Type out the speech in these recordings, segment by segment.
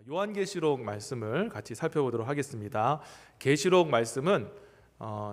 요한계시록 말씀을 같이 살펴보도록 하겠습니다. 계시록 말씀은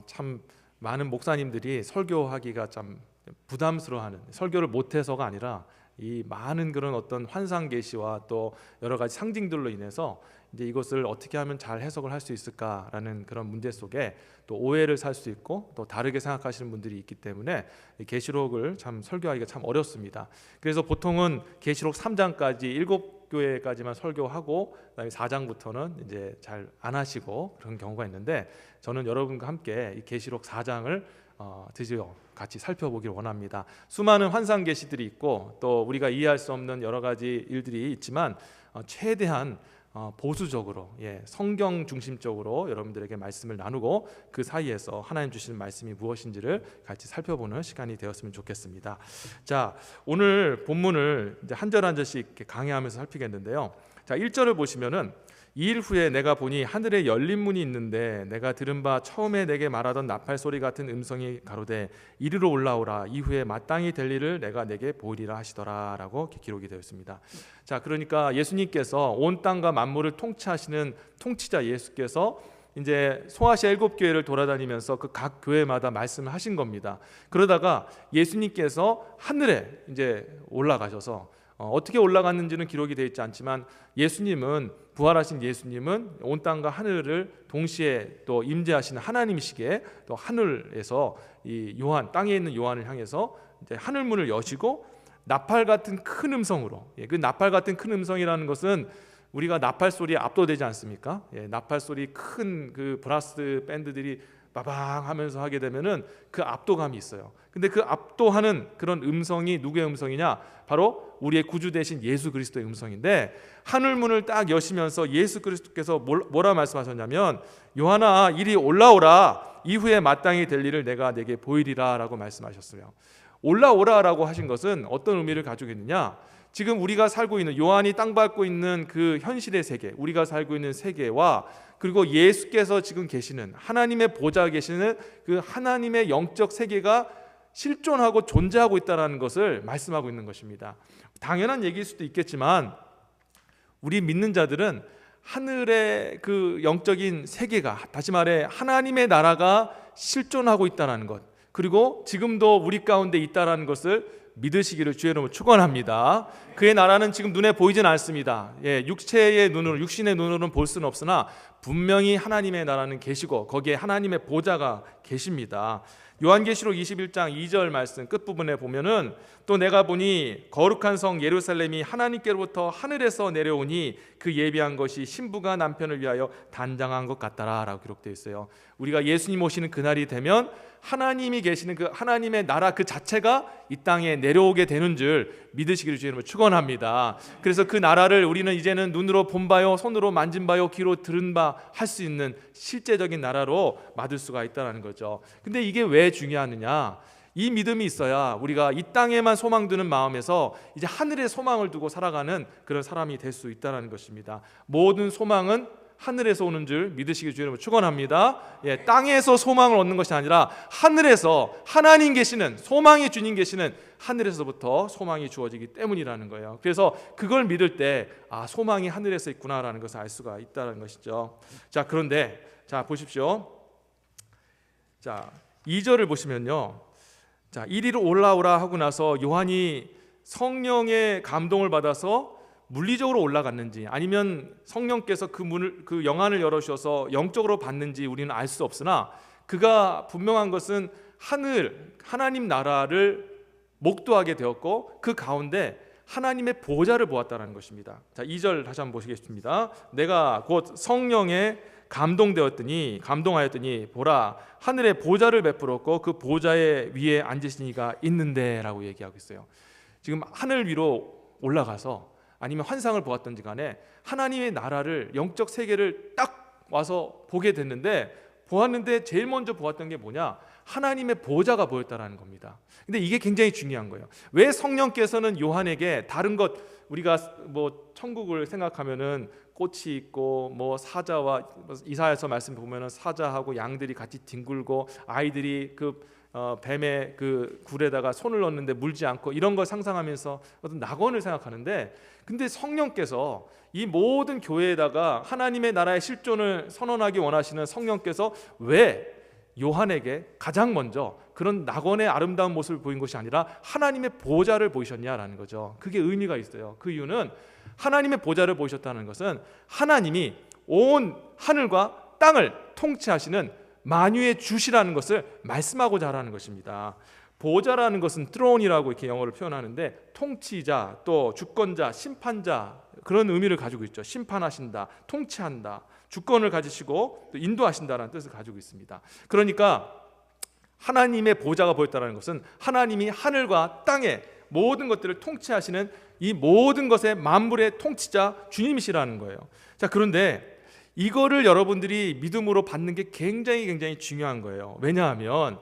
참 많은 목사님들이 설교하기가 참 부담스러워하는, 설교를 못해서가 아니라 이 많은 그런 어떤 환상 계시와 또 여러 가지 상징들로 인해서 이제 이것을 어떻게 하면 잘 해석을 할 수 있을까라는 그런 문제 속에 또 오해를 살 수 있고 또 다르게 생각하시는 분들이 있기 때문에 계시록을 참 설교하기가 참 어렵습니다. 그래서 보통은 계시록 3장까지 7교회까지만 설교하고 그다음에 4장부터는 이제 잘 안 하시고 그런 경우가 있는데, 저는 여러분과 함께 이 계시록 4장을 드디어 같이 살펴보길 원합니다. 수많은 환상 계시들이 있고 또 우리가 이해할 수 없는 여러 가지 일들이 있지만 최대한 보수적으로, 성경 중심적으로 여러분들에게 말씀을 나누고 그 사이에서 하나님 주시는 말씀이 무엇인지를 같이 살펴보는 시간이 되었으면 좋겠습니다. 자, 오늘 본문을 이제 한 절 한 절씩 이렇게 강해하면서 살피겠는데요. 자, 1절을 보시면은 2일 후에 내가 보니 하늘에 열린 문이 있는데 내가 들은 바 처음에 내게 말하던 나팔 소리 같은 음성이 가로되 이리로 올라오라, 이후에 마땅히 될 일을 내가 내게 보이리라 하시더라 라고 기록이 되어 있습니다. 자, 그러니까 예수님께서 온 땅과 만물을 통치하시는 통치자 예수께서 이제 소아시아 7교회를 돌아다니면서 그 각 교회마다 말씀을 하신 겁니다. 그러다가 예수님께서 하늘에 이제 올라가셔서 어떻게 올라갔는지는 기록이 되어 있지 않지만, 예수님은, 부활하신 예수님은 온 땅과 하늘을 동시에 또 임재하시는 하나님이시기에 또 하늘에서 이 요한, 땅에 있는 요한을 향해서 이제 하늘 문을 여시고 나팔 같은 큰 음성으로, 그 나팔 같은 큰 음성이라는 것은 우리가 나팔 소리에 압도되지 않습니까? 나팔 소리 큰 그 브라스 밴드들이 빠방 하면서 하게 되면은 그 압도감이 있어요. 근데 그 압도하는 그런 음성이 누구의 음성이냐? 바로 우리의 구주 되신 예수 그리스도의 음성인데, 하늘문을 딱 여시면서 예수 그리스도께서 뭐라 말씀하셨냐면, 요한아 이리 올라오라, 이후에 마땅히 될 일을 내가 내게 보이리라 라고 말씀하셨어요. 올라오라라고 하신 것은 어떤 의미를 가지고 있느냐? 지금 우리가 살고 있는, 요한이 땅 밟고 있는 그 현실의 세계, 우리가 살고 있는 세계와 그리고 예수께서 지금 계시는 하나님의 보좌에 계시는 그 하나님의 영적 세계가 실존하고 존재하고 있다는 것을 말씀하고 있는 것입니다. 당연한 얘기일 수도 있겠지만 우리 믿는 자들은 하늘의 그 영적인 세계가, 다시 말해 하나님의 나라가 실존하고 있다는 것, 그리고 지금도 우리 가운데 있다는 것을 믿으시기를 주의 이름으로 축원합니다. 그의 나라는 지금 눈에 보이진 않습니다. 육체의 눈으로, 육신의 눈으로는 볼 수는 없으나 분명히 하나님의 나라는 계시고 거기에 하나님의 보좌가 계십니다. 요한계시록 21장 2절 말씀 끝부분에 보면은, 또 내가 보니 거룩한 성 예루살렘이 하나님께로부터 하늘에서 내려오니 그 예비한 것이 신부가 남편을 위하여 단장한 것 같더라 라고 기록되어 있어요. 우리가 예수님 오시는 그날이 되면 하나님이 계시는 그 하나님의 나라 그 자체가 이 땅에 내려오게 되는 줄 믿으시기를 주님을 축원합니다. 그래서 그 나라를 우리는 이제는 눈으로 본 바요, 손으로 만진 바요, 귀로 들은 바 할 수 있는 실제적인 나라로 받을 수가 있다는 거죠. 근데 이게 왜 중요하느냐? 이 믿음이 있어야 우리가 이 땅에만 소망 두는 마음에서 이제 하늘에 소망을 두고 살아가는 그런 사람이 될 수 있다는 것입니다. 모든 소망은 하늘에서 오는 줄 믿으시길 주님을 축원합니다. 땅에서 소망을 얻는 것이 아니라 하늘에서 하나님 계시는, 소망의 주님 계시는 하늘에서부터 소망이 주어지기 때문이라는 거예요. 그래서 그걸 믿을 때 소망이 하늘에서 있구나라는 것을 알 수가 있다는 것이죠. 자, 그런데 자 보십시오. 자, 2절을 보시면요. 자, 이리로 올라오라 하고 나서 요한이 성령의 감동을 받아서 물리적으로 올라갔는지 아니면 성령께서 그 영안을 열어주셔서 영적으로 봤는지 우리는 알 수 없으나, 그가 분명한 것은 하나님 나라를 목도하게 되었고 그 가운데 하나님의 보좌를 보았다는 것입니다. 자, 2절 다시 한번 보시겠습니다. 내가 곧 성령에 감동하였더니 보라, 하늘에 보좌를 베풀었고 그 보좌의 위에 앉으신 이가 있는데 라고 얘기하고 있어요. 지금 하늘 위로 올라가서 아니면 환상을 보았던지 간에 하나님의 나라를, 영적 세계를 딱 와서 보게 됐는데, 보았는데 제일 먼저 보았던 게 뭐냐? 하나님의 보좌가 보였다라는 겁니다. 근데 이게 굉장히 중요한 거예요. 왜 성령께서는 요한에게 다른 것, 우리가 뭐 천국을 생각하면은 꽃이 있고 뭐 사자와, 이사야서 말씀 보면은 사자하고 양들이 같이 뒹굴고 아이들이 그 뱀의 그 굴에다가 손을 넣는데 물지 않고 이런 걸 상상하면서 어떤 낙원을 생각하는데, 근데 성령께서 이 모든 교회에다가 하나님의 나라의 실존을 선언하기 원하시는 성령께서 왜 요한에게 가장 먼저 그런 낙원의 아름다운 모습을 보인 것이 아니라 하나님의 보좌를 보이셨냐라는 거죠. 그게 의미가 있어요. 그 이유는 하나님의 보좌를 보이셨다는 것은 하나님이 온 하늘과 땅을 통치하시는 만유의 주시라는 것을 말씀하고자 하는 것입니다. 보좌라는 것은 throne이라고 이렇게 영어를 표현하는데, 통치자, 또 주권자, 심판자, 그런 의미를 가지고 있죠. 심판하신다, 통치한다, 주권을 가지시고 또 인도하신다라는 뜻을 가지고 있습니다. 그러니까 하나님의 보좌가 보였다는 것은 하나님이 하늘과 땅의 모든 것들을 통치하시는 이 모든 것의 만물의 통치자 주님이시라는 거예요. 자, 그런데 이거를 여러분들이 믿음으로 받는 게 굉장히 중요한 거예요. 왜냐하면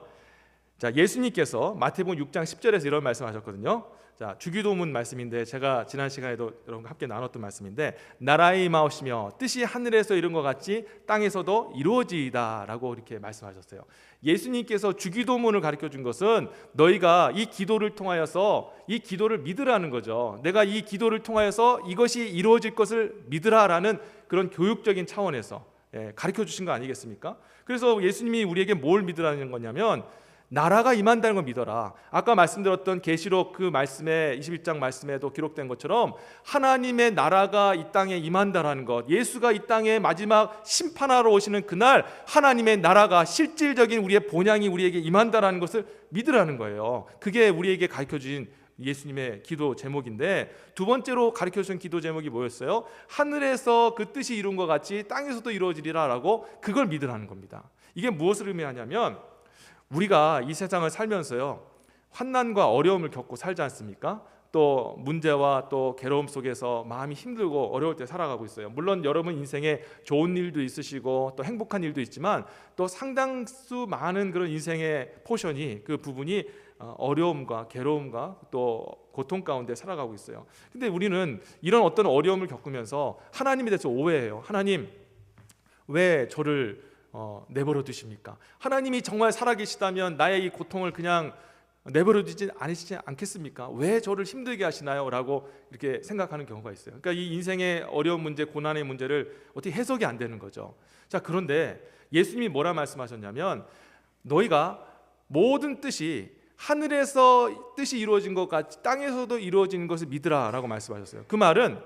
자, 예수님께서 마태복음 6장 10절에서 이런 말씀하셨거든요. 자, 주기도문 말씀인데 제가 지난 시간에도 여러분과 함께 나눴던 말씀인데, 나라의 임하오시며 뜻이 하늘에서 이룬 것 같이 땅에서도 이루어지이다라고 이렇게 말씀하셨어요. 예수님께서 주기도문을 가르쳐 준 것은 너희가 이 기도를 통하여서 이 기도를 믿으라는 거죠. 내가 이 기도를 통하여서 이것이 이루어질 것을 믿으라라는 그런 교육적인 차원에서 가르쳐 주신 거 아니겠습니까? 그래서 예수님이 우리에게 뭘 믿으라는 거냐면 나라가 임한다는 걸 믿어라. 아까 말씀드렸던 계시록 그 말씀에 21장 말씀에도 기록된 것처럼 하나님의 나라가 이 땅에 임한다라는 것, 예수가 이 땅에 마지막 심판하러 오시는 그날 하나님의 나라가 실질적인 우리의 본향이 우리에게 임한다라는 것을 믿으라는 거예요. 그게 우리에게 가르쳐 주신 예수님의 기도 제목인데, 두 번째로 가르쳐 주신 기도 제목이 뭐였어요? 하늘에서 그 뜻이 이룬 것 같이 땅에서도 이루어지리라라고, 그걸 믿으라는 겁니다. 이게 무엇을 의미하냐면 우리가 이 세상을 살면서요, 환난과 어려움을 겪고 살지 않습니까? 또 문제와 또 괴로움 속에서 마음이 힘들고 어려울 때 살아가고 있어요. 물론 여러분 인생에 좋은 일도 있으시고 또 행복한 일도 있지만 또 상당수 많은 그런 인생의 포션이, 그 부분이 어려움과 괴로움과 또 고통 가운데 살아가고 있어요. 근데 우리는 이런 어떤 어려움을 겪으면서 하나님에 대해서 오해해요. 하나님, 왜 저를 내버려 두십니까? 하나님이 정말 살아계시다면 나의 이 고통을 그냥 내버려 두지 않겠습니까? 왜 저를 힘들게 하시나요? 라고 이렇게 생각하는 경우가 있어요. 그러니까 이 인생의 어려운 문제, 고난의 문제를 어떻게 해석이 안 되는 거죠. 자, 그런데 예수님이 뭐라 말씀하셨냐면 너희가 모든 뜻이 하늘에서 뜻이 이루어진 것 같이 땅에서도 이루어지는 것을 믿으라 라고 말씀하셨어요. 그 말은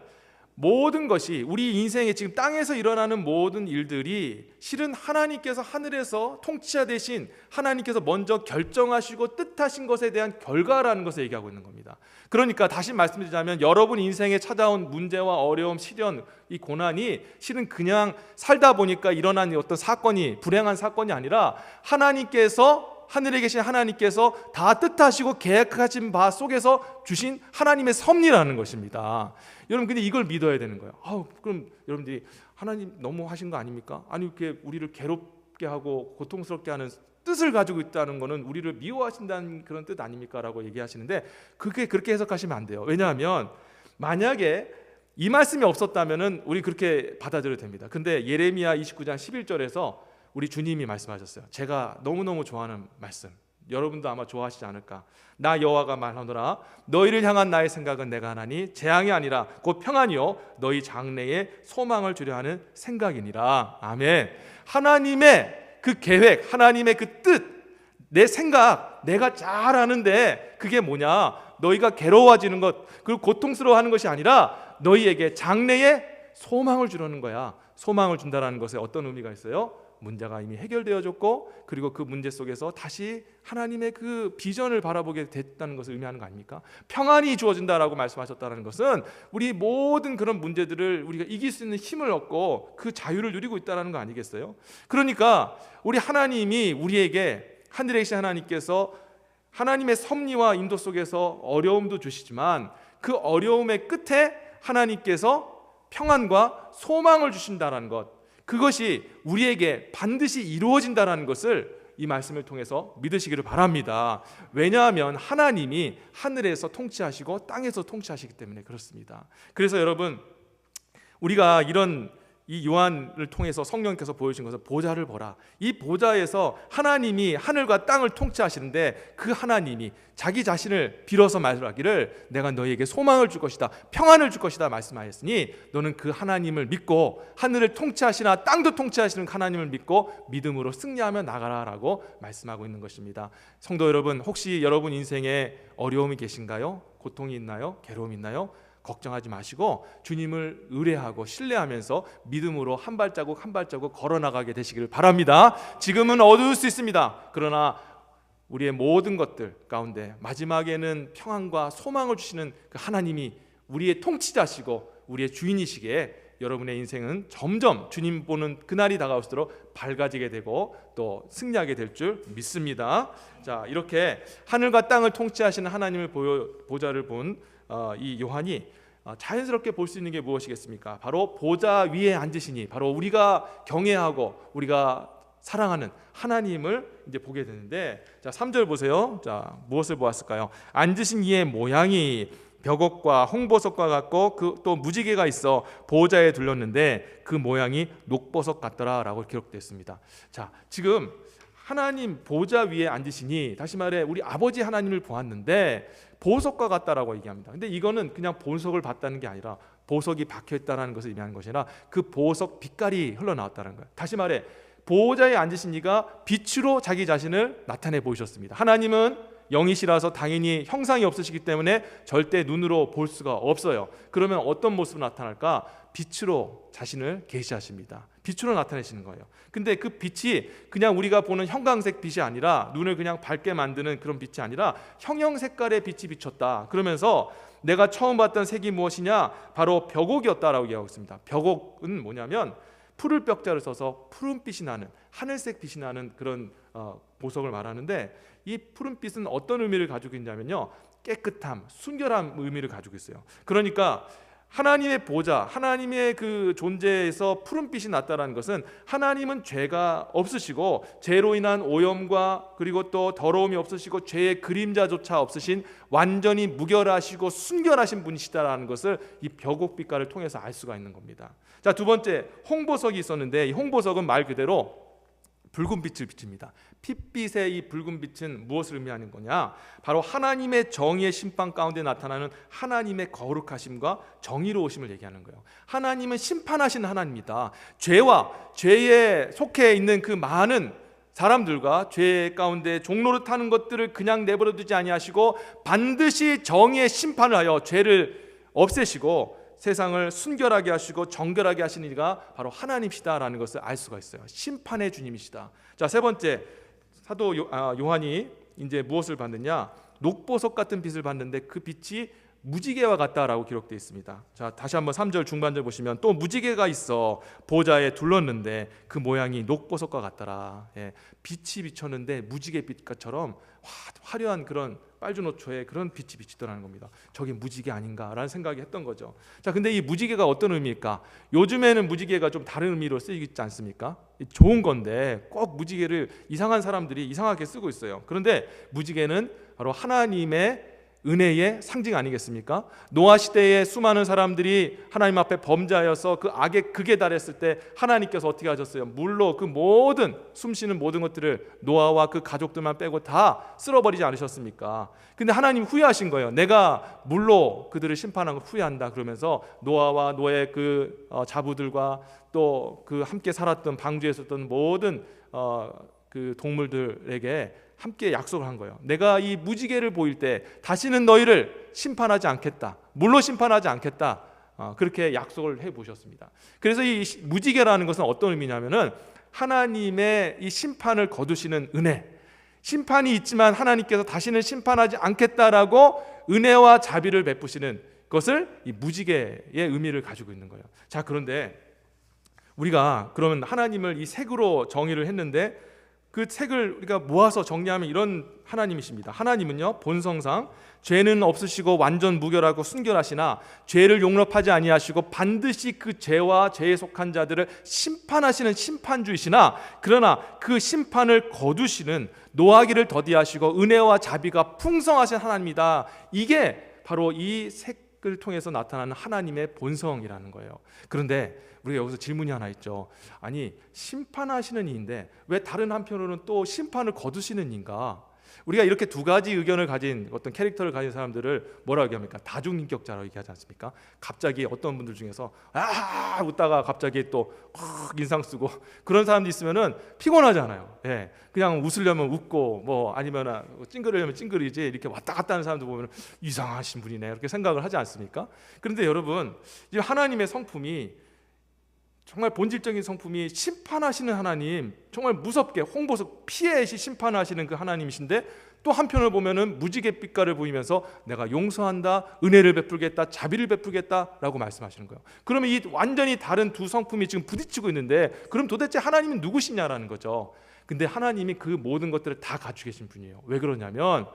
모든 것이, 우리 인생에 지금 땅에서 일어나는 모든 일들이 실은 하나님께서 하늘에서 통치자 되신 하나님께서 먼저 결정하시고 뜻하신 것에 대한 결과라는 것을 얘기하고 있는 겁니다. 그러니까 다시 말씀드리자면 여러분 인생에 찾아온 문제와 어려움, 시련, 이 고난이 실은 그냥 살다 보니까 일어난 어떤 사건이, 불행한 사건이 아니라 하나님께서, 하늘에 계신 하나님께서 다 뜻하시고 계획하신 바 속에서 주신 하나님의 섭리라는 것입니다. 여러분, 근데 이걸 믿어야 되는 거예요. 그럼 여러분들이 하나님 너무 하신 거 아닙니까? 아니, 이렇게 우리를 괴롭게 하고 고통스럽게 하는 뜻을 가지고 있다는 것은 우리를 미워하신다는 그런 뜻 아닙니까? 라고 얘기하시는데 그게 그렇게 해석하시면 안 돼요. 왜냐하면 만약에 이 말씀이 없었다면 우리 그렇게 받아들여도 됩니다. 근데 예레미야 29장 11절에서 우리 주님이 말씀하셨어요. 제가 너무너무 좋아하는 말씀, 여러분도 아마 좋아하시지 않을까. 나 여호와가 말하노라, 너희를 향한 나의 생각은 내가 하나니 재앙이 아니라 곧 평안이요 너희 장래에 소망을 주려 하는 생각이니라. 아멘. 하나님의 그 계획, 하나님의 그 뜻, 내 생각 내가 잘 아는데 그게 뭐냐? 너희가 괴로워지는 것, 그리고 고통스러워하는 것이 아니라 너희에게 장래에 소망을 주려는 거야. 소망을 준다라는 것에 어떤 의미가 있어요? 문제가 이미 해결되어졌고, 그리고 그 문제 속에서 다시 하나님의 그 비전을 바라보게 됐다는 것을 의미하는 거 아닙니까? 평안이 주어진다라고 말씀하셨다는 것은 우리 모든 그런 문제들을 우리가 이길 수 있는 힘을 얻고 그 자유를 누리고 있다는 거 아니겠어요? 그러니까 우리 하나님이 우리에게, 하늘에 계신 하나님께서 하나님의 섭리와 인도 속에서 어려움도 주시지만 그 어려움의 끝에 하나님께서 평안과 소망을 주신다는 것, 그것이 우리에게 반드시 이루어진다는 것을 이 말씀을 통해서 믿으시기를 바랍니다. 왜냐하면 하나님이 하늘에서 통치하시고 땅에서 통치하시기 때문에 그렇습니다. 그래서 여러분, 우리가 이런 이 요한을 통해서 성령께서 보여주신 것은 보좌를 보라. 이 보좌에서 하나님이 하늘과 땅을 통치하시는데 그 하나님이 자기 자신을 빌어서 말하기를 내가 너희에게 소망을 줄 것이다, 평안을 줄 것이다 말씀하였으니 너는 그 하나님을 믿고 하늘을 통치하시나 땅도 통치하시는 하나님을 믿고 믿음으로 승리하며 나가라라고 말씀하고 있는 것입니다. 성도 여러분, 혹시 여러분 인생에 어려움이 계신가요? 고통이 있나요? 괴로움이 있나요? 걱정하지 마시고 주님을 의뢰하고 신뢰하면서 믿음으로 한 발자국 한 발자국 걸어나가게 되시기를 바랍니다. 지금은 어두울 수 있습니다. 그러나 우리의 모든 것들 가운데 마지막에는 평안과 소망을 주시는 그 하나님이 우리의 통치자시고 우리의 주인이시기에 여러분의 인생은 점점 주님 보는 그날이 다가올수록 밝아지게 되고 또 승리하게 될 줄 믿습니다. 자, 이렇게 하늘과 땅을 통치하시는 하나님을 보좌를 본 이 요한이 자연스럽게 볼 수 있는 게 무엇이겠습니까? 바로 보좌 위에 앉으시니 바로 우리가 경외하고 우리가 사랑하는 하나님을 이제 보게 되는데, 자 3절 보세요. 자, 무엇을 보았을까요? 앉으신 이의 모양이 벽옥과 홍보석과 같고 그 또 무지개가 있어 보좌에 둘렀는데 그 모양이 녹보석 같더라라고 기록되어 있습니다. 자, 지금 하나님 보좌 위에 앉으시니, 다시 말해 우리 아버지 하나님을 보았는데 보석과 같다라고 얘기합니다. 근데 이거는 그냥 보석을 봤다는 게 아니라 보석이 박혀 있다는 것을 의미하는 것이라 그 보석 빛깔이 흘러나왔다는 거예요. 다시 말해 보좌에 앉으신 이가 빛으로 자기 자신을 나타내 보이셨습니다. 하나님은 영이시라서 당연히 형상이 없으시기 때문에 절대 눈으로 볼 수가 없어요. 그러면 어떤 모습으로 나타날까? 빛으로 자신을 계시하십니다. 빛으로 나타내시는 거예요. 근데 그 빛이 그냥 우리가 보는 형광색 빛이 아니라, 눈을 그냥 밝게 만드는 그런 빛이 아니라 형형 색깔의 빛이 비쳤다. 그러면서 내가 처음 봤던 색이 무엇이냐? 바로 벽옥이었다라고 얘기하고 있습니다. 벽옥은 뭐냐면 푸를 벽자를 써서 푸른빛이 나는, 하늘색 빛이 나는 그런 보석을 말하는데, 이 푸른빛은 어떤 의미를 가지고 있냐면요, 깨끗함, 순결함 의미를 가지고 있어요. 그러니까 하나님의 보좌, 하나님의 그 존재에서 푸른빛이 났다는 것은 하나님은 죄가 없으시고 죄로 인한 오염과 그리고 또 더러움이 없으시고 죄의 그림자조차 없으신 완전히 무결하시고 순결하신 분이시다라는 것을 이 벽옥빛깔을 통해서 알 수가 있는 겁니다. 자, 두 번째, 홍보석이 있었는데 이 홍보석은 말 그대로 붉은 빛을 비칩니다. 핏빛의 이 붉은 빛은 무엇을 의미하는 거냐? 바로 하나님의 정의의 심판 가운데 나타나는 하나님의 거룩하심과 정의로우심을 얘기하는 거예요. 하나님은 심판하시는 하나님이다. 죄와 죄에 속해 있는 그 많은 사람들과 죄 가운데 종로를 타는 것들을 그냥 내버려 두지 아니하시고 반드시 정의의 심판을 하여 죄를 없애시고 세상을 순결하게 하시고 정결하게 하시는 이가 바로 하나님이시다라는 것을 알 수가 있어요. 심판의 주님이시다. 자, 세 번째, 사도 요한이 이제 무엇을 봤느냐? 녹보석 같은 빛을 봤는데 그 빛이 무지개와 같다라고 기록되어 있습니다. 자, 다시 한번 3절 중반절 보시면 또 무지개가 있어 보좌에 둘렀는데 그 모양이 녹보석과 같더라. 예, 빛이 비쳤는데 무지개빛처럼 화려한 그런 빨주노초에 그런 빛이 비치더라는 겁니다. 저게 무지개 아닌가라는 생각이 했던 거죠. 자, 근데 이 무지개가 어떤 의미일까? 요즘에는 무지개가 좀 다른 의미로 쓰이지 않습니까? 좋은 건데 꼭 무지개를 이상한 사람들이 이상하게 쓰고 있어요. 그런데 무지개는 바로 하나님의 은혜의 상징 아니겠습니까? 노아 시대에 수많은 사람들이 하나님 앞에 범죄하여서 그 악의 극에 달했을 때 하나님께서 어떻게 하셨어요? 물로 그 모든 숨쉬는 모든 것들을 노아와 그 가족들만 빼고 다 쓸어버리지 않으셨습니까? 근데 하나님 후회하신 거예요. 내가 물로 그들을 심판한 걸 후회한다. 그러면서 노아와 노의 그 자부들과 또 그 함께 살았던 방주에 있었던 모든 그 동물들에게 함께 약속을 한 거예요. 내가 이 무지개를 보일 때 다시는 너희를 심판하지 않겠다. 물로 심판하지 않겠다. 그렇게 약속을 해보셨습니다. 그래서 이 무지개라는 것은 어떤 의미냐면은 하나님의 이 심판을 거두시는 은혜, 심판이 있지만 하나님께서 다시는 심판하지 않겠다라고 은혜와 자비를 베푸시는 것을 이 무지개의 의미를 가지고 있는 거예요. 자, 그런데 우리가 그러면 하나님을 이 색으로 정의를 했는데 그 색을 우리가 모아서 정리하면 이런 하나님이십니다. 하나님은요, 본성상 죄는 없으시고 완전 무결하고 순결하시나 죄를 용납하지 아니하시고 반드시 그 죄와 죄에 속한 자들을 심판하시는 심판주이시나 그러나 그 심판을 거두시는 노하기를 더디하시고 은혜와 자비가 풍성하신 하나님이다. 이게 바로 이 색 을 통해서 나타나는 하나님의 본성이라는 거예요. 그런데 우리가 여기서 질문이 하나 있죠. 아니, 심판하시는 이인데 왜 다른 한편으로는 또 심판을 거두시는 이인가? 우리가 이렇게 두 가지 의견을 가진 어떤 캐릭터를 가진 사람들을 뭐라고 얘기합니까? 다중인격자라고 얘기하지 않습니까? 갑자기 어떤 분들 중에서 웃다가 갑자기 또 인상 쓰고 그런 사람도 있으면은 피곤하잖아요. 예, 그냥 웃으려면 웃고 뭐 아니면 찡그리려면 찡그리지, 이렇게 왔다 갔다 하는 사람들 보면 이상하신 분이네 이렇게 생각을 하지 않습니까? 그런데 여러분, 이 하나님의 성품이, 정말 본질적인 성품이 심판하시는 하나님, 정말 무섭게 홍보석 피해시 심판하시는 그 하나님이신데, 또 한편을 보면은 무지개 빛깔을 보이면서 내가 용서한다, 은혜를 베풀겠다, 자비를 베풀겠다라고 말씀하시는 거예요. 그러면 이 완전히 다른 두 성품이 지금 부딪히고 있는데, 그럼 도대체 하나님은 누구시냐라는 거죠. 근데 하나님이 그 모든 것들을 다 가지고 계신 분이에요. 왜 그러냐면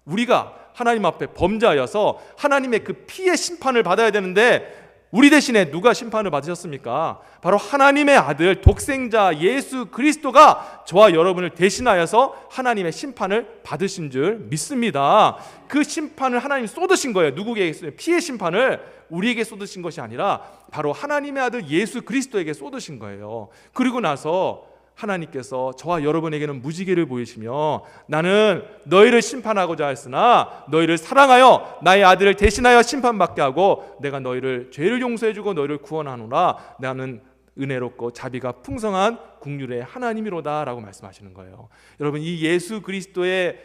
우리가 하나님 앞에 범죄하여서 하나님의 그 피의 심판을 받아야 되는데, 우리 대신에 누가 심판을 받으셨습니까? 바로 하나님의 아들 독생자 예수 그리스도가 저와 여러분을 대신하여서 하나님의 심판을 받으신 줄 믿습니다. 그 심판을 하나님이 쏟으신 거예요. 누구에게? 피의 심판을 우리에게 쏟으신 것이 아니라 바로 하나님의 아들 예수 그리스도에게 쏟으신 거예요. 그리고 나서 하나님께서 저와 여러분에게는 무지개를 보이시며, 나는 너희를 심판하고자 했으나 너희를 사랑하여 나의 아들을 대신하여 심판받게 하고 내가 너희를 죄를 용서해주고 너희를 구원하노라. 나는 은혜롭고 자비가 풍성한 긍휼의 하나님이로다 라고 말씀하시는 거예요. 여러분, 이 예수 그리스도의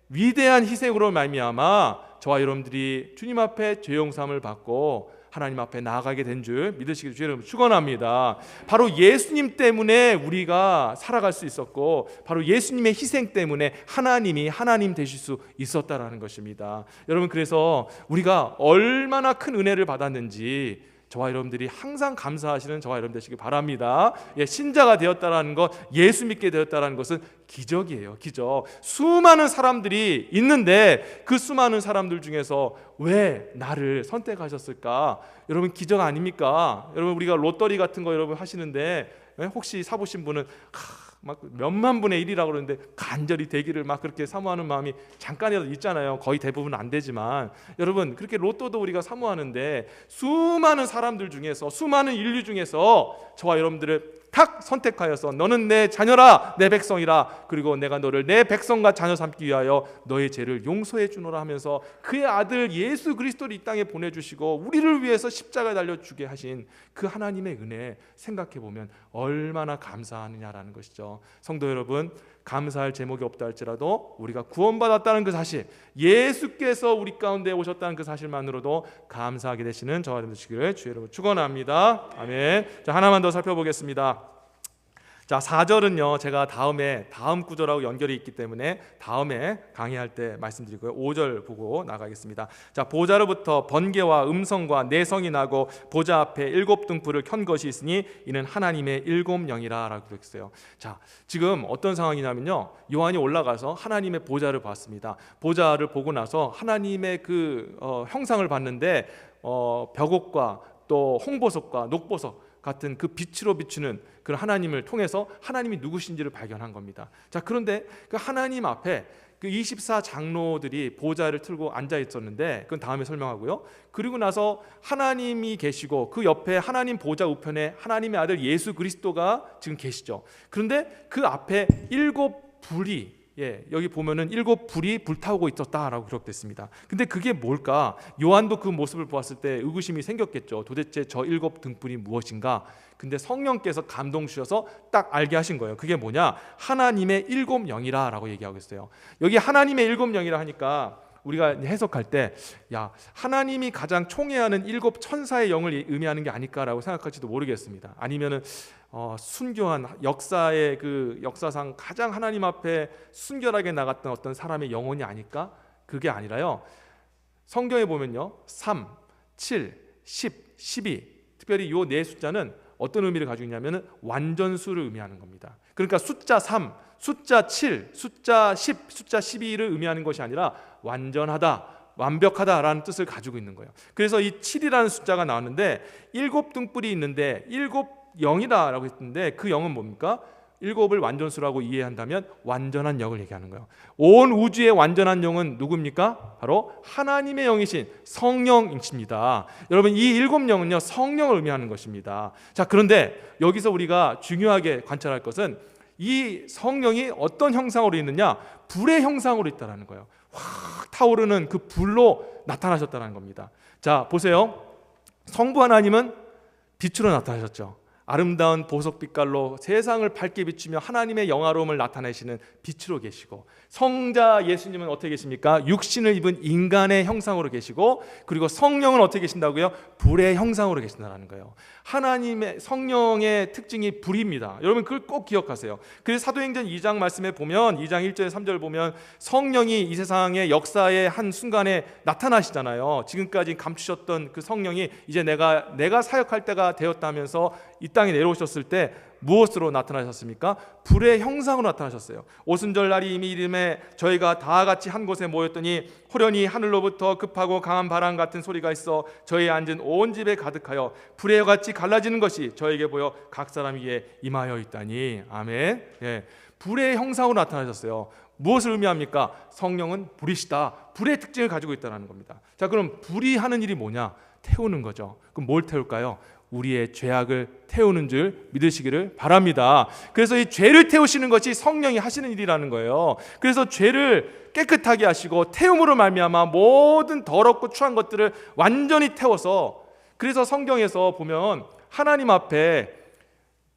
위대한 희생으로 말미암아 저와 여러분들이 주님 앞에 죄 용서함을 받고 하나님 앞에 나아가게 된 줄 믿으시길 주의 축원합니다. 바로 예수님 때문에 우리가 살아갈 수 있었고, 바로 예수님의 희생 때문에 하나님이 하나님 되실 수 있었다라는 것입니다. 여러분, 그래서 우리가 얼마나 큰 은혜를 받았는지 저와 여러분들이 항상 감사하시는 저와 여러분 되시기 바랍니다. 신자가 되었다라는 것, 예수 믿게 되었다라는 것은 기적이에요. 기적. 수많은 사람들이 있는데 그 수많은 사람들 중에서 왜 나를 선택하셨을까? 여러분, 기적 아닙니까? 여러분, 우리가 로또리 같은 거 여러분 하시는데 혹시 사보신 분은 막 몇만 분의 1이라고 그러는데 간절히 되기를 막 그렇게 사모하는 마음이 잠깐이라도 있잖아요. 거의 대부분 안 되지만 여러분, 그렇게 로또도 우리가 사모하는데 수많은 사람들 중에서, 수많은 인류 중에서 저와 여러분들을 탁 선택하여서 너는 내 자녀라, 내 백성이라, 그리고 내가 너를 내 백성과 자녀 삼기 위하여 너의 죄를 용서해 주노라 하면서 그의 아들 예수 그리스도를 이 땅에 보내주시고 우리를 위해서 십자가에 달려주게 하신 그 하나님의 은혜 생각해 보면 얼마나 감사하느냐라는 것이죠. 성도 여러분, 감사할 제목이 없다 할지라도 우리가 구원받았다는 그 사실, 예수께서 우리 가운데 오셨다는 그 사실만으로도 감사하게 되시는 저와 여러분 되시기를 주의 이름으로 축원합니다. 아멘. 자, 하나만 더 살펴보겠습니다. 자, 4절은요 제가 다음 구절하고 연결이 있기 때문에 다음에 강의할 때 말씀드리고요, 5절 보고 나가겠습니다. 자, 보좌로부터 번개와 음성과 내성이 나고 보좌 앞에 7 등불을 켠 것이 있으니 이는 하나님의 7 영이라 라고 그랬어요. 자, 지금 어떤 상황이냐면요, 요한이 올라가서 하나님의 보좌를 봤습니다. 보좌를 보고 나서 하나님의 그 형상을 봤는데 벽옥과 또 홍보석과 녹보석 같은 그 빛으로 비추는 그 하나님을 통해서 하나님이 누구신지를 발견한 겁니다. 자, 그런데 그 하나님 앞에 그 24 장로들이 보좌를 틀고 앉아 있었는데, 그건 다음에 설명하고요. 그리고 나서 하나님이 계시고 그 옆에 하나님 보좌 우편에 하나님의 아들 예수 그리스도가 지금 계시죠. 그런데 그 앞에 7 불이, 여기 보면은 7 불이 불타오고 있었다라고 기록됐습니다. 근데 그게 뭘까? 요한도 그 모습을 보았을 때 의구심이 생겼겠죠. 도대체 저 7 등불이 무엇인가? 근데 성령께서 감동 주셔서 딱 알게 하신 거예요. 그게 뭐냐? 하나님의 7 영이라고 얘기하고 있어요. 여기 하나님의 7 영이라 하니까 우리가 해석할 때, 야, 하나님이 가장 총애하는 7 천사의 영을 의미하는 게 아닐까라고 생각할지도 모르겠습니다. 아니면은 순교한 역사의 그 역사상 가장 하나님 앞에 순결하게 나갔던 어떤 사람의 영혼이 아닐까? 그게 아니라요, 성경에 보면요 3, 7, 10, 12 특별히 이 네 숫자는 어떤 의미를 가지고 있냐면 완전수를 의미하는 겁니다. 그러니까 숫자 3, 숫자 7, 숫자 10, 숫자 12를 의미하는 것이 아니라 완전하다, 완벽하다라는 뜻을 가지고 있는 거예요. 그래서 이 7이라는 숫자가 나왔는데 7 등불이 있는데 7 영이다라고 했는데 그 영은 뭡니까? 일곱을 완전수라고 이해한다면 완전한 영을 얘기하는 거예요. 온 우주의 완전한 영은 누굽니까? 바로 하나님의 영이신 성령이십니다. 여러분, 이 일곱 영은요, 성령을 의미하는 것입니다. 자, 그런데 여기서 우리가 중요하게 관찰할 것은 이 성령이 어떤 형상으로 있느냐? 불의 형상으로 있다는 거예요. 확 타오르는 그 불로 나타나셨다는 겁니다. 자, 보세요. 성부 하나님은 빛으로 나타나셨죠. 아름다운 보석 빛깔로 세상을 밝게 비추며 하나님의 영화로움을 나타내시는 빛으로 계시고, 성자 예수님은 어떻게 계십니까? 육신을 입은 인간의 형상으로 계시고, 그리고 성령은 어떻게 계신다고요? 불의 형상으로 계신다는 거예요. 하나님의 성령의 특징이 불입니다. 여러분, 그걸 꼭 기억하세요. 그래서 사도행전 2장 말씀에 보면, 2장 1절 3절 보면 성령이 이 세상의 역사의 한 순간에 나타나시잖아요. 지금까지 감추셨던 그 성령이 이제 내가 사역할 때가 되었다면서 이 땅에 내려오셨을 때 무엇으로 나타나셨습니까? 불의 형상으로 나타나셨어요. 오순절 날이 이미 이름에 저희가 다 같이 한 곳에 모였더니 호련히 하늘로부터 급하고 강한 바람 같은 소리가 있어 저희 앉은 온 집에 가득하여 불의 같이 갈라지는 것이 저에게 보여 각 사람 위에 임하여 있다니. 아멘. 예, 불의 형상으로 나타나셨어요. 무엇을 의미합니까? 성령은 불이시다. 불의 특징을 가지고 있다는 겁니다. 자, 그럼 불이 하는 일이 뭐냐? 태우는 거죠. 그럼 뭘 태울까요? 우리의 죄악을 태우는 줄 믿으시기를 바랍니다. 그래서 이 죄를 태우시는 것이 성령이 하시는 일이라는 거예요. 그래서 죄를 깨끗하게 하시고 태움으로 말미암아 모든 더럽고 추한 것들을 완전히 태워서, 그래서 성경에서 보면 하나님 앞에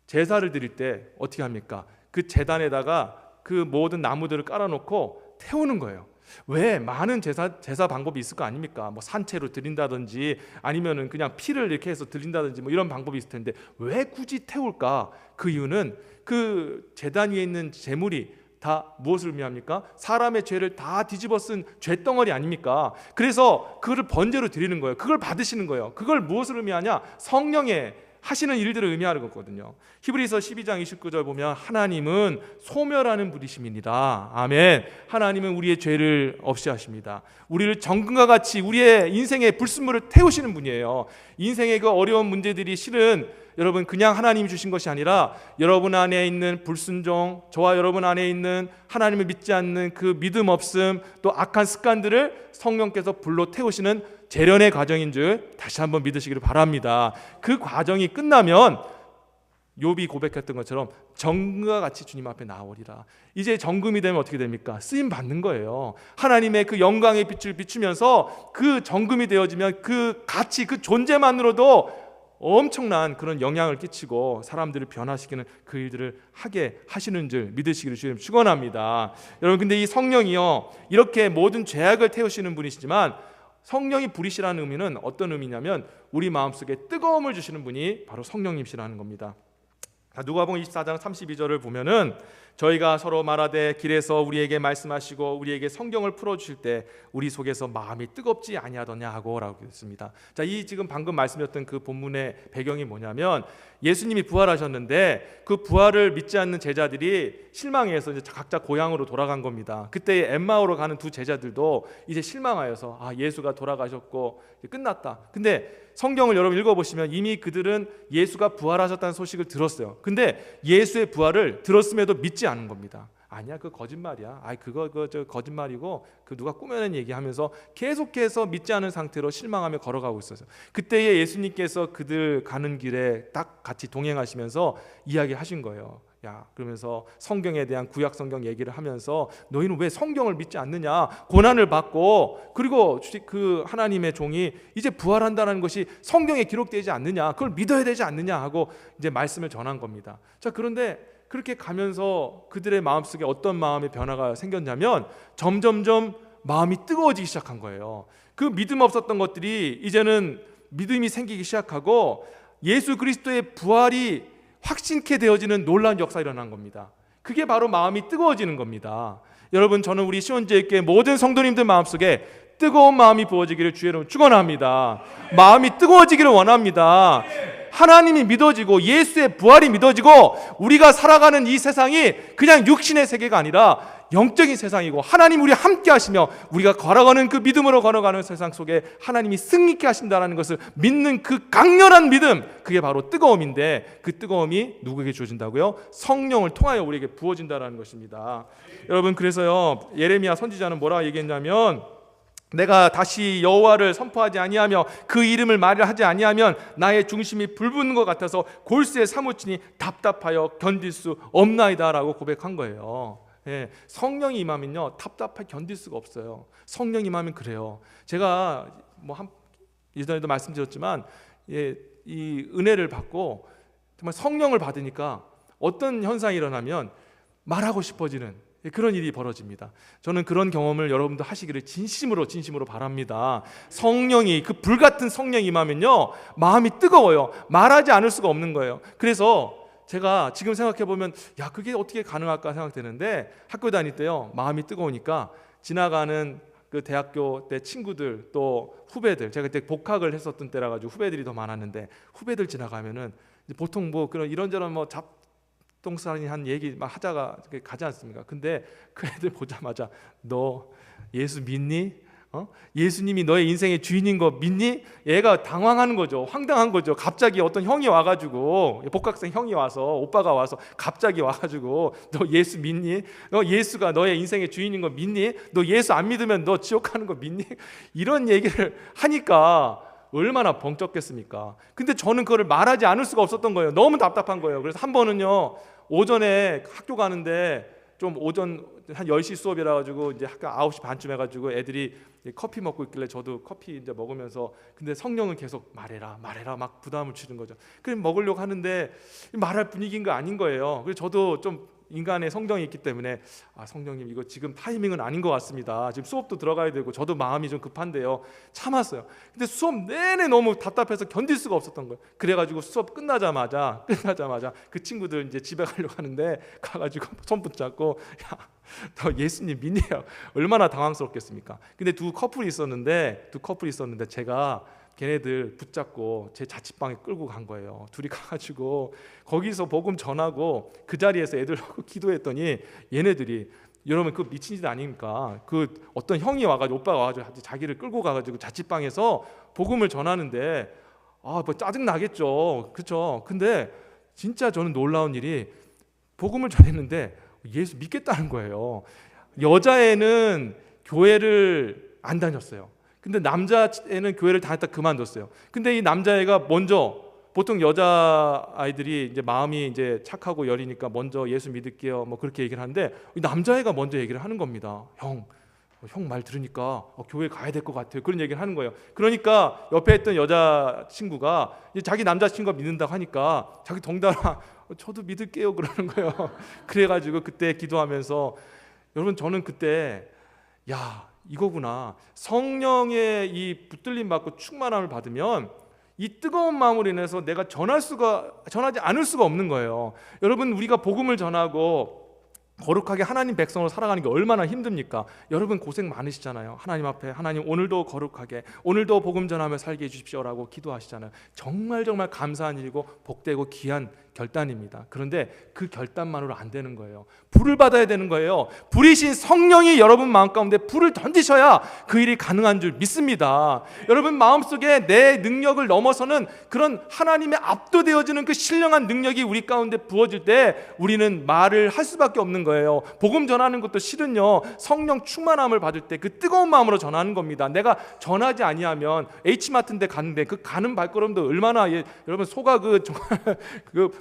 제사를 드릴 때 어떻게 합니까? 그 제단에다가 그 모든 나무들을 깔아놓고 태우는 거예요. 왜? 많은 제사 방법이 있을 거 아닙니까? 뭐 산채로 드린다든지 아니면은 그냥 피를 이렇게 해서 드린다든지 뭐 이런 방법이 있을 텐데 왜 굳이 태울까? 그 이유는 그 제단 위에 있는 제물이 다 무엇을 의미합니까? 사람의 죄를 다 뒤집어 쓴 죄덩어리 아닙니까? 그래서 그거를 번제로 드리는 거예요. 그걸 받으시는 거예요. 그걸 무엇을 의미하냐? 성령의 하시는 일들을 의미하는 거거든요. 히브리서 12장 29절 보면 하나님은 소멸하는 분이십니다. 아멘. 하나님은 우리의 죄를 없이 하십니다. 우리를 정금과 같이 우리의 인생의 불순물을 태우시는 분이에요. 인생의 그 어려운 문제들이 실은 여러분 그냥 하나님이 주신 것이 아니라 여러분 안에 있는 불순종, 저와 여러분 안에 있는 하나님을 믿지 않는 그 믿음 없음, 또 악한 습관들을 성령께서 불로 태우시는 재련의 과정인 줄 다시 한번 믿으시기를 바랍니다. 그 과정이 끝나면 욥이 고백했던 것처럼 정금과 같이 주님 앞에 나오리라. 이제 정금이 되면 어떻게 됩니까? 쓰임 받는 거예요. 하나님의 그 영광의 빛을 비추면서 그 정금이 되어지면 그 가치, 그 존재만으로도 엄청난 그런 영향을 끼치고 사람들을 변화시키는 그 일들을 하게 하시는 줄 믿으시기를 주님 축원합니다. 여러분, 근데 이 성령이요, 이렇게 모든 죄악을 태우시는 분이시지만 성령이 불이시라는 의미는 어떤 의미냐면 우리 마음속에 뜨거움을 주시는 분이 바로 성령님이시라는 겁니다. 누가복음 24장 32절을 보면은 저희가 서로 말하되 길에서 우리에게 말씀하시고 우리에게 성경을 풀어주실 때 우리 속에서 마음이 뜨겁지 아니하더냐 하고 라고 했습니다. 자, 이 지금 방금 말씀드렸던 그 본문의 배경이 뭐냐면 예수님이 부활하셨는데 그 부활을 믿지 않는 제자들이 실망해서 이제 각자 고향으로 돌아간 겁니다. 그때 엠마오로 가는 두 제자들도 이제 실망하여서 예수가 돌아가셨고 이제 끝났다. 근데 성경을 여러분 읽어보시면 이미 그들은 예수가 부활하셨다는 소식을 들었어요. 근데 예수의 부활을 들었음에도 믿지 않은 겁니다. 아니야, 그거 거짓말이야. 그거 거짓말이고 그 누가 꾸며낸 얘기하면서 계속해서 믿지 않은 상태로 실망하며 걸어가고 있었어요. 그때에 예수님께서 그들 가는 길에 딱 같이 동행하시면서 이야기하신 거예요. 야, 그러면서 성경에 대한 구약 성경 얘기를 하면서 너희는 왜 성경을 믿지 않느냐? 고난을 받고 그리고 그 하나님의 종이 이제 부활한다는 것이 성경에 기록되지 않느냐? 그걸 믿어야 되지 않느냐? 하고 이제 말씀을 전한 겁니다. 자, 그런데 그렇게 가면서 그들의 마음속에 어떤 마음의 변화가 생겼냐면 점점점 마음이 뜨거워지기 시작한 거예요. 그 믿음 없었던 것들이 이제는 믿음이 생기기 시작하고 예수 그리스도의 부활이 확신케 되어지는 놀라운 역사가 일어난 겁니다. 그게 바로 마음이 뜨거워지는 겁니다. 여러분, 저는 우리 시온제일교회 모든 성도님들 마음속에 뜨거운 마음이 부어지기를 주의 이름으로 축원합니다. 마음이 뜨거워지기를 원합니다. 하나님이 믿어지고 예수의 부활이 믿어지고 우리가 살아가는 이 세상이 그냥 육신의 세계가 아니라 영적인 세상이고 하나님 우리 함께 하시며 우리가 걸어가는 그 믿음으로 걸어가는 세상 속에 하나님이 승리케 하신다는 것을 믿는 그 강렬한 믿음, 그게 바로 뜨거움인데, 그 뜨거움이 누구에게 주어진다고요? 성령을 통하여 우리에게 부어진다는 것입니다. 여러분, 그래서요 예레미야 선지자는 뭐라고 얘기했냐면, 내가 다시 여호와를 선포하지 아니하며 그 이름을 말을 하지 아니하면 나의 중심이 불붙는 것 같아서 골수에 사무치니 답답하여 견딜 수 없나이다 라고 고백한 거예요. 예, 성령이 임하면요 답답하게 견딜 수가 없어요. 성령이 임하면 그래요. 제가 예전에도 말씀드렸지만 이 은혜를 받고 정말 성령을 받으니까 어떤 현상이 일어나면 말하고 싶어지는 그런 일이 벌어집니다. 저는 그런 경험을 여러분도 하시기를 진심으로 바랍니다. 성령이, 그 불같은 성령이 임하면요 마음이 뜨거워요. 말하지 않을 수가 없는 거예요. 그래서 제가 지금 생각해 보면 야, 그게 어떻게 가능할까 생각되는데, 학교 다닐 때요 마음이 뜨거우니까 지나가는 그 대학교 때 친구들 또 후배들, 제가 그때 복학을 했었던 때라 가지고 후배들이 더 많았는데, 후배들 지나가면은 보통 뭐 그런 이런저런 뭐 잡동사니한 얘기 막 하자가 가지 않습니까? 근데 그 애들 보자마자 너 예수 믿니? 예수님이 너의 인생의 주인인 거 믿니? 얘가 당황하는 거죠. 황당한 거죠. 갑자기 어떤 형이 와가지고, 복학생 형이 와서, 오빠가 와서 갑자기 와가지고 너 예수 믿니? 너 예수가 너의 인생의 주인인 거 믿니? 너 예수 안 믿으면 너 지옥 가는 거 믿니? 이런 얘기를 하니까 얼마나 벙쪘겠습니까? 근데 저는 그거를 말하지 않을 수가 없었던 거예요. 너무 답답한 거예요. 그래서 한 번은요 오전에 학교 가는데 좀 오전 한 10시 수업이라 가지고 이제 학교 9시 반쯤 해 가지고 애들이 커피 먹고 있길래 저도 커피 이제 먹으면서, 근데 성령은 계속 말해라 막 부담을 주는 거죠. 그래서 먹으려고 하는데 말할 분위기인가 아닌 거예요. 그래서 저도 좀 인간의 성정이 있기 때문에 성령님 이거 지금 타이밍은 아닌 것 같습니다. 지금 수업도 들어가야 되고 저도 마음이 좀 급한데요. 참았어요. 근데 수업 내내 너무 답답해서 견딜 수가 없었던 거예요. 그래가지고 수업 끝나자마자 그 친구들 이제 집에 가려고 하는데 가가지고 손 붙잡고 야, 너 예수님 믿냐? 얼마나 당황스럽겠습니까? 근데 두 커플이 있었는데 제가 걔네들 붙잡고 제 자취방에 끌고 간 거예요. 둘이 가가지고 거기서 복음 전하고 그 자리에서 애들하고 기도했더니 얘네들이, 여러분 그 미친 짓 아닙니까? 그 어떤 형이 와가지고, 오빠가 와가지고 자기를 끌고 가가지고 자취방에서 복음을 전하는데 뭐 짜증 나겠죠, 그렇죠? 근데 진짜 저는 놀라운 일이, 복음을 전했는데 예수 믿겠다는 거예요. 여자애는 교회를 안 다녔어요. 근데 남자애는 교회를 다녔다 그만뒀어요. 근데 이 남자애가 먼저, 보통 여자 아이들이 이제 마음이 이제 착하고 여리니까 먼저 예수 믿을게요 뭐 그렇게 얘기를 하는데, 이 남자애가 먼저 얘기를 하는 겁니다. 형 말 들으니까 교회 가야 될 것 같아요. 그런 얘기를 하는 거예요. 그러니까 옆에 있던 여자 친구가 자기 남자친구가 믿는다고 하니까 자기 덩달아 저도 믿을게요 그러는 거예요. 그래가지고 그때 기도하면서, 여러분 저는 그때 야, 이거구나. 성령의 이 붙들림 받고 충만함을 받으면 이 뜨거운 마음으로 인해서 내가 전하지 않을 수가 없는 거예요. 여러분, 우리가 복음을 전하고 거룩하게 하나님 백성으로 살아가는 게 얼마나 힘듭니까? 여러분 고생 많으시잖아요. 하나님 앞에, 하나님 오늘도 거룩하게, 오늘도 복음 전하며 살게 해주십시오라고 기도하시잖아요. 정말 감사한 일이고 복되고 귀한 결단입니다. 그런데 그 결단만으로 안 되는 거예요. 불을 받아야 되는 거예요. 불이신 성령이 여러분 마음 가운데 불을 던지셔야 그 일이 가능한 줄 믿습니다. 여러분 마음속에 내 능력을 넘어서는 그런 하나님의 압도되어지는 그 신령한 능력이 우리 가운데 부어질 때 우리는 말을 할 수밖에 없는 거예요. 복음 전하는 것도 실은요 성령 충만함을 받을 때 그 뜨거운 마음으로 전하는 겁니다. 내가 전하지 아니하면 H마트인 데 갔는데 그 가는 발걸음도 얼마나 여러분 소가 정말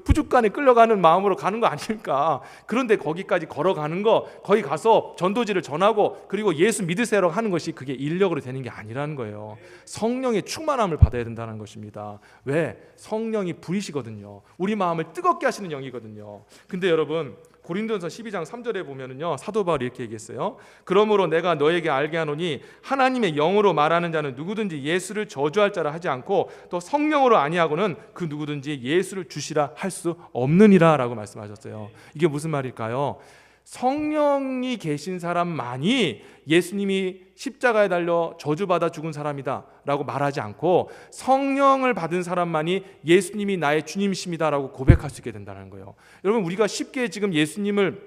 푸죽간에 끌려가는 마음으로 가는 거 아닙니까? 그런데 거기까지 걸어가는 거, 거기 가서 전도지를 전하고 그리고 예수 믿으세요라고 하는 것이 그게 인력으로 되는 게 아니라는 거예요. 성령의 충만함을 받아야 된다는 것입니다. 왜? 성령이 불이시거든요. 우리 마음을 뜨겁게 하시는 영이거든요. 근데 여러분 고린도전서 12장 3절에 보면은요 사도 바울이 이렇게 얘기했어요. 그러므로 내가 너에게 알게 하노니 하나님의 영으로 말하는 자는 누구든지 예수를 저주할 자라 하지 않고 또 성령으로 아니하고는 그 누구든지 예수를 주시라 할 수 없느니라 라고 말씀하셨어요. 이게 무슨 말일까요? 성령이 계신 사람만이 예수님이 십자가에 달려 저주받아 죽은 사람이다 라고 말하지 않고 성령을 받은 사람만이 예수님이 나의 주님이십니다 라고 고백할 수 있게 된다는 거예요. 여러분 우리가 쉽게 지금 예수님을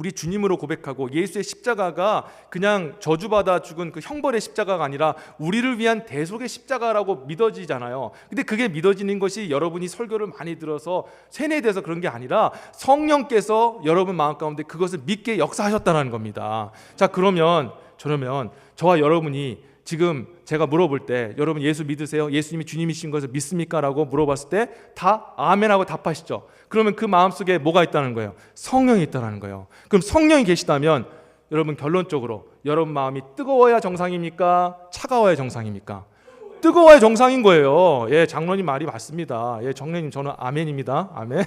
우리 주님으로 고백하고 예수의 십자가가 그냥 저주받아 죽은 그 형벌의 십자가가 아니라 우리를 위한 대속의 십자가라고 믿어지잖아요. 근데 그게 믿어지는 것이 여러분이 설교를 많이 들어서 세뇌돼서 그런 게 아니라 성령께서 여러분 마음 가운데 그것을 믿게 역사하셨다는 겁니다. 자, 그러면 저와 여러분이 지금 제가 물어볼 때 여러분 예수 믿으세요? 예수님이 주님이신 것을 믿습니까? 라고 물어봤을 때 다 아멘하고 답하시죠. 그러면 그 마음속에 뭐가 있다는 거예요? 성령이 있다는 거예요. 그럼 성령이 계시다면 여러분 결론적으로 여러분 마음이 뜨거워야 정상입니까? 차가워야 정상입니까? 뜨거워야 정상인 거예요. 예, 장로님 말이 맞습니다. 예, 정례님 저는 아멘입니다. 아멘.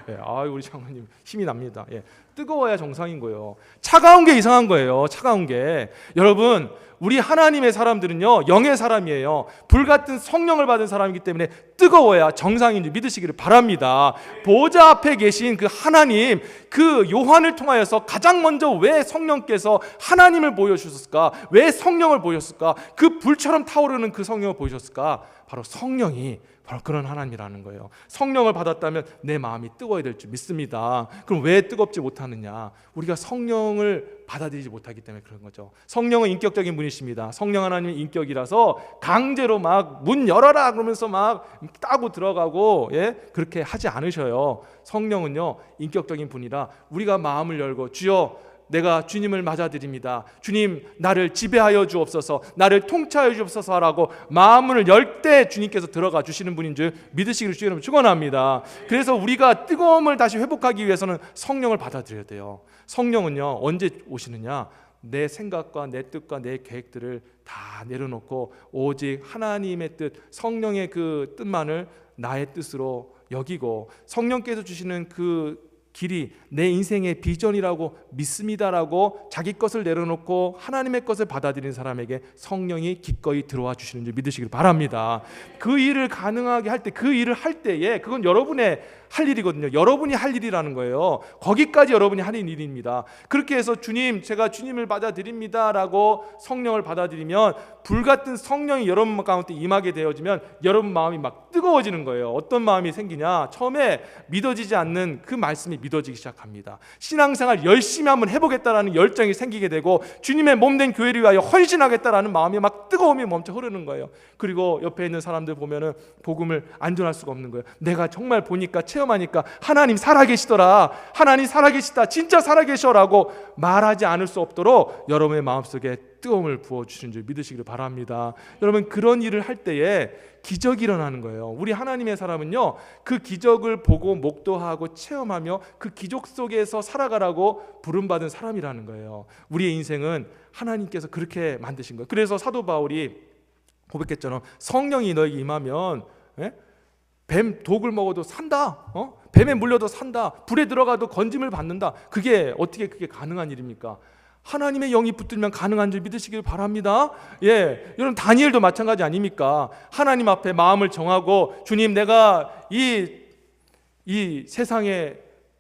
예, 우리 장로님 힘이 납니다. 예, 뜨거워야 정상인 거예요. 차가운 게 이상한 거예요. 차가운 게. 여러분, 우리 하나님의 사람들은요, 영의 사람이에요. 불같은 성령을 받은 사람이기 때문에 뜨거워야 정상인 줄 믿으시기를 바랍니다. 보좌 앞에 계신 그 하나님, 그 요한을 통하여서 가장 먼저 왜 성령께서 하나님을 보여주셨을까? 왜 성령을 보여줬을까? 그 불처럼 타오르는 그 성령을 보여줬을까? 바로 성령이 바로 그런 하나님이라는 거예요. 성령을 받았다면 내 마음이 뜨거워야 될 줄 믿습니다. 그럼 왜 뜨겁지 못하느냐? 우리가 성령을 받아들이지 못하기 때문에 그런 거죠. 성령은 인격적인 분이십니다. 성령 하나님의 인격이라서 강제로 막 문 열어라 그러면서 막 따고 들어가고, 예? 그렇게 하지 않으셔요. 성령은요, 인격적인 분이라 우리가 마음을 열고 주여 내가 주님을 맞아드립니다. 주님 나를 지배하여 주옵소서, 나를 통치하여 주옵소서 하라고 마음을 열 때 주님께서 들어가 주시는 분인 줄 믿으시기를 주의 이름으로 축원합니다. 그래서 우리가 뜨거움을 다시 회복하기 위해서는 성령을 받아들여야 돼요. 성령은요 언제 오시느냐? 내 생각과 내 뜻과 내 계획들을 다 내려놓고 오직 하나님의 뜻, 성령의 그 뜻만을 나의 뜻으로 여기고 성령께서 주시는 그 길이 내 인생의 비전이라고 믿습니다라고 자기 것을 내려놓고 하나님의 것을 받아들이는 사람에게 성령이 기꺼이 들어와 주시는 줄 믿으시길 바랍니다. 그 일을 가능하게 할 때, 그 일을 할 때에 그건 여러분의 할 일이거든요. 여러분이 할 일이라는 거예요. 거기까지 여러분이 하는 일입니다. 그렇게 해서 주님, 제가 주님을 받아들입니다라고 성령을 받아들이면 불같은 성령이 여러분 가운데 임하게 되어지면 여러분 마음이 막 뜨거워지는 거예요. 어떤 마음이 생기냐? 처음에 믿어지지 않는 그 말씀이 믿어지기 시작합니다. 신앙생활 열심히 한번 해보겠다라는 열정이 생기게 되고 주님의 몸된 교회를 위하여 헌신하겠다라는 마음이 막 뜨거움이 멈춰 흐르는 거예요. 그리고 옆에 있는 사람들 보면은 복음을 안전할 수가 없는 거예요. 내가 정말 보니까 체험하니까 하나님 살아계시더라, 하나님 살아계시다, 진짜 살아계셔라고 말하지 않을 수 없도록 여러분의 마음속에 뜨거움을 부어주신 줄 믿으시기를 바랍니다. 여러분, 그런 일을 할 때에 기적이 일어나는 거예요. 우리 하나님의 사람은요 그 기적을 보고 목도하고 체험하며 그 기적 속에서 살아가라고 부름받은 사람이라는 거예요. 우리의 인생은 하나님께서 그렇게 만드신 거예요. 그래서 사도 바울이 고백했잖아요. 성령이 너에게 임하면 뱀 독을 먹어도 산다, 뱀에 물려도 산다, 불에 들어가도 건짐을 받는다. 그게 어떻게 그게 가능한 일입니까? 하나님의 영이 붙들면 가능한 줄 믿으시길 바랍니다. 예, 여러분 다니엘도 마찬가지 아닙니까? 하나님 앞에 마음을 정하고 주님, 내가 이 세상에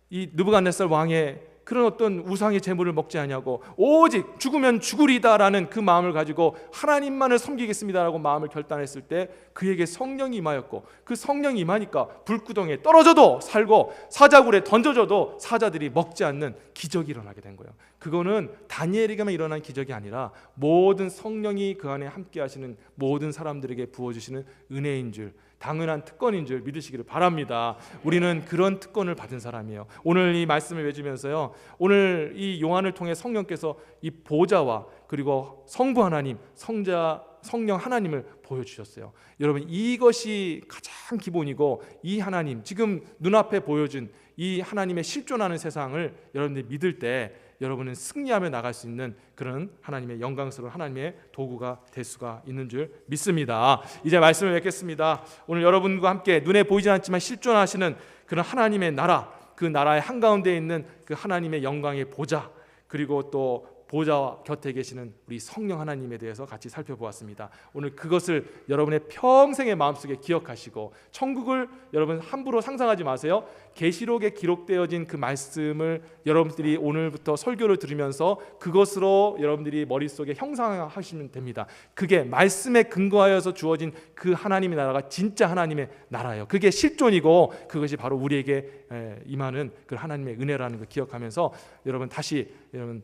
이 느부갓네살 왕의 그런 어떤 우상의 제물을 먹지 아니하고 오직 죽으면 죽으리다라는 그 마음을 가지고 하나님만을 섬기겠습니다라고 마음을 결단했을 때 그에게 성령이 임하였고 그 성령이 임하니까 불구덩이에 떨어져도 살고 사자굴에 던져져도 사자들이 먹지 않는 기적이 일어나게 된 거예요. 그거는 다니엘에게만 일어난 기적이 아니라 모든 성령이 그 안에 함께 하시는 모든 사람들에게 부어주시는 은혜인 줄, 당연한 특권인 줄 믿으시기를 바랍니다. 우리는 그런 특권을 받은 사람이에요. 오늘 이 말씀을 맺으면서요, 오늘 이 요한을 통해 성령께서 이 보좌와 그리고 성부 하나님, 성령 하나님을 보여주셨어요. 여러분, 이것이 가장 기본이고 이 하나님, 지금 눈앞에 보여준 이 하나님의 실존하는 세상을 여러분들이 믿을 때 여러분은 승리하며 나갈 수 있는 그런 하나님의 영광스러운 하나님의 도구가 될 수가 있는 줄 믿습니다. 이제 말씀을 맺겠습니다. 오늘 여러분과 함께 눈에 보이지 않지만 실존하시는 그런 하나님의 나라, 그 나라의 한가운데 있는 그 하나님의 영광의 보좌, 그리고 또 보좌와 곁에 계시는 우리 성령 하나님에 대해서 같이 살펴보았습니다. 오늘 그것을 여러분의 평생의 마음속에 기억하시고 천국을 여러분 함부로 상상하지 마세요. 계시록에 기록되어진 그 말씀을 여러분들이 오늘부터 설교를 들으면서 그것으로 여러분들이 머릿속에 형상화하시면 됩니다. 그게 말씀에 근거하여서 주어진 그 하나님의 나라가 진짜 하나님의 나라예요. 그게 실존이고 그것이 바로 우리에게 임하는 그 하나님의 은혜라는 걸 기억하면서 여러분 다시 여러분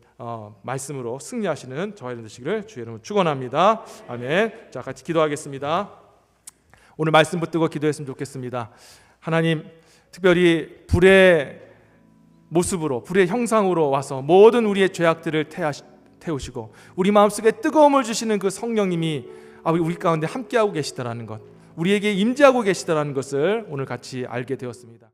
말씀으로 승리하시는 저와 여러분 되시기를 주의 이름으로 축원합니다. 아멘. 자, 같이 기도하겠습니다. 오늘 말씀 붙들고 기도했으면 좋겠습니다. 하나님, 특별히 불의 모습으로, 불의 형상으로 와서 모든 우리의 죄악들을 태우시고 우리 마음속에 뜨거움을 주시는 그 성령님이 우리 가운데 함께하고 계시다라는 것, 우리에게 임재하고 계시다라는 것을 오늘 같이 알게 되었습니다.